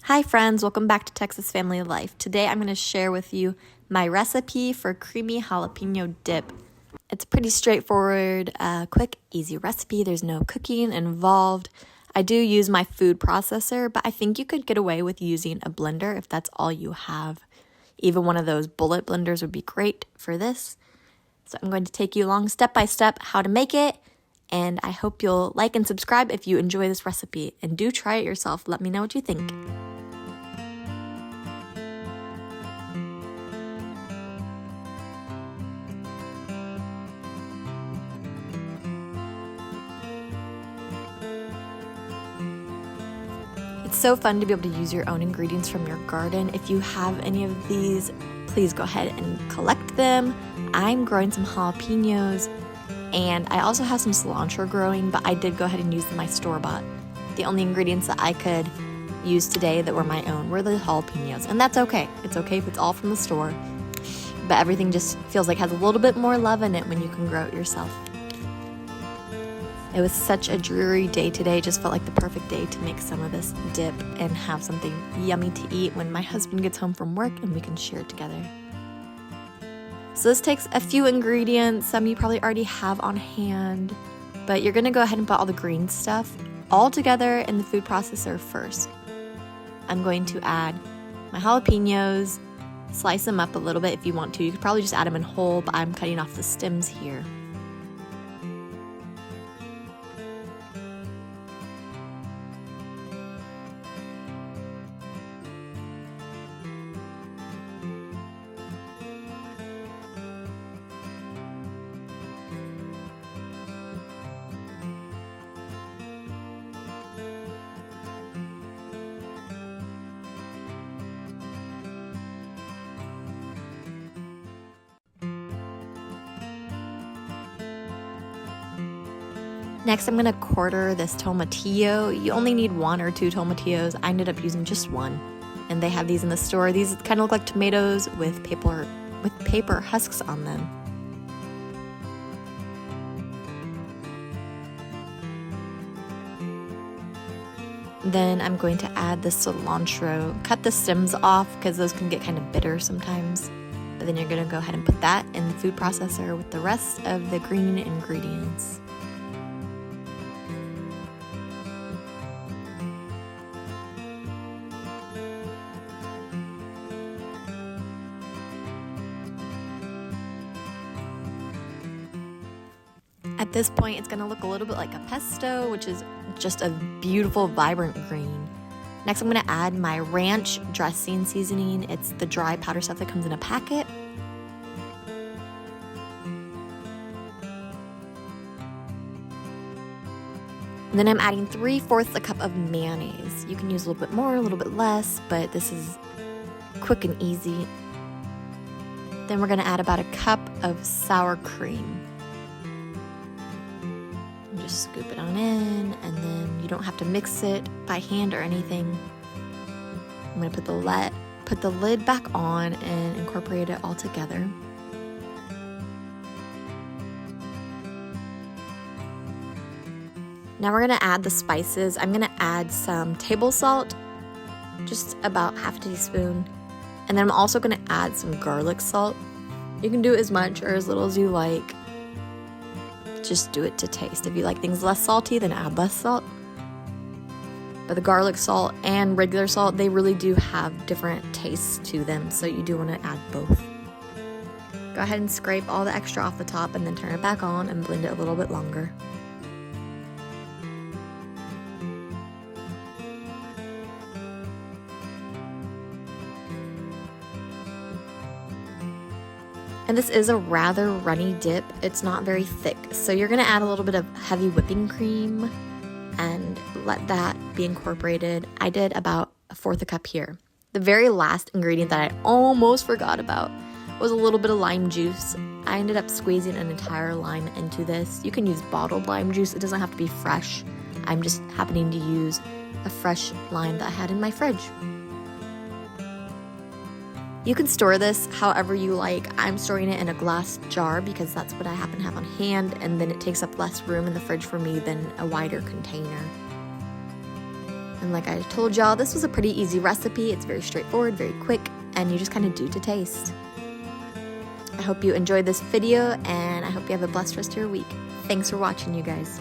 Hi friends, welcome back to Texas Family Life. Today I'm going to share with you my recipe for creamy jalapeno dip. It's pretty straightforward, quick, easy recipe. There's no cooking involved. I do use my food processor, but I think you could get away with using a blender if that's all you have. Even one of those bullet blenders would be great for this. So I'm going to take you along step by step how to make it. And I hope you'll like and subscribe if you enjoy this recipe. And do try it yourself. Let me know what you think. It's so fun to be able to use your own ingredients from your garden. If you have any of these, please go ahead and collect them. I'm growing some jalapeños, and I also have some cilantro growing, but I did go ahead and use my store-bought. The only ingredients that I could use today that were my own were the jalapeños, and that's okay. It's okay if it's all from the store, but everything just feels like it has a little bit more love in it when you can grow it yourself. It was such a dreary day today. It just felt like the perfect day to make some of this dip and have something yummy to eat when my husband gets home from work and we can share it together. So this takes a few ingredients. Some you probably already have on hand, but you're gonna go ahead and put all the green stuff all together in the food processor first. I'm going to add my jalapeños, slice them up a little bit if you want to. You could probably just add them in whole, but I'm cutting off the stems here. Next, I'm going to quarter this tomatillo. You only need 1 or 2 tomatillos. I ended up using just 1, and they have these in the store. These kind of look like tomatoes with paper husks on them. Then I'm going to add the cilantro. Cut the stems off because those can get kind of bitter sometimes. But then you're going to go ahead and put that in the food processor with the rest of the green ingredients. At this point, it's going to look a little bit like a pesto, which is just a beautiful, vibrant green. Next, I'm going to add my ranch dressing seasoning. It's the dry powder stuff that comes in a packet. And then I'm adding 3/4 a cup of mayonnaise. You can use a little bit more, a little bit less, but this is quick and easy. Then we're going to add about a cup of sour cream. Just scoop it on in, and then you don't have to mix it by hand or anything. I'm going to put the lid back on and incorporate it all together. Now we're going to add the spices. I'm going to add some table salt, just about half a teaspoon, and then I'm also going to add some garlic salt. You can do as much or as little as you like. Just do it to taste. If you like things less salty, then add less salt. But the garlic salt and regular salt, they really do have different tastes to them, so you do want to add both. Go ahead and scrape all the extra off the top and then turn it back on and blend it a little bit longer. And this is a rather runny dip. It's not very thick. So you're going to add a little bit of heavy whipping cream and let that be incorporated. I did about 1/4 a cup here. The very last ingredient that I almost forgot about was a little bit of lime juice. I ended up squeezing an entire lime into this. You can use bottled lime juice. It doesn't have to be fresh. I'm just happening to use a fresh lime that I had in my fridge. You can store this however you like. I'm storing it in a glass jar because that's what I happen to have on hand, and then it takes up less room in the fridge for me than a wider container. And like I told y'all, this was a pretty easy recipe. It's very straightforward, very quick, and you just kind of do to taste. I hope you enjoyed this video, and I hope you have a blessed rest of your week. Thanks for watching, you guys.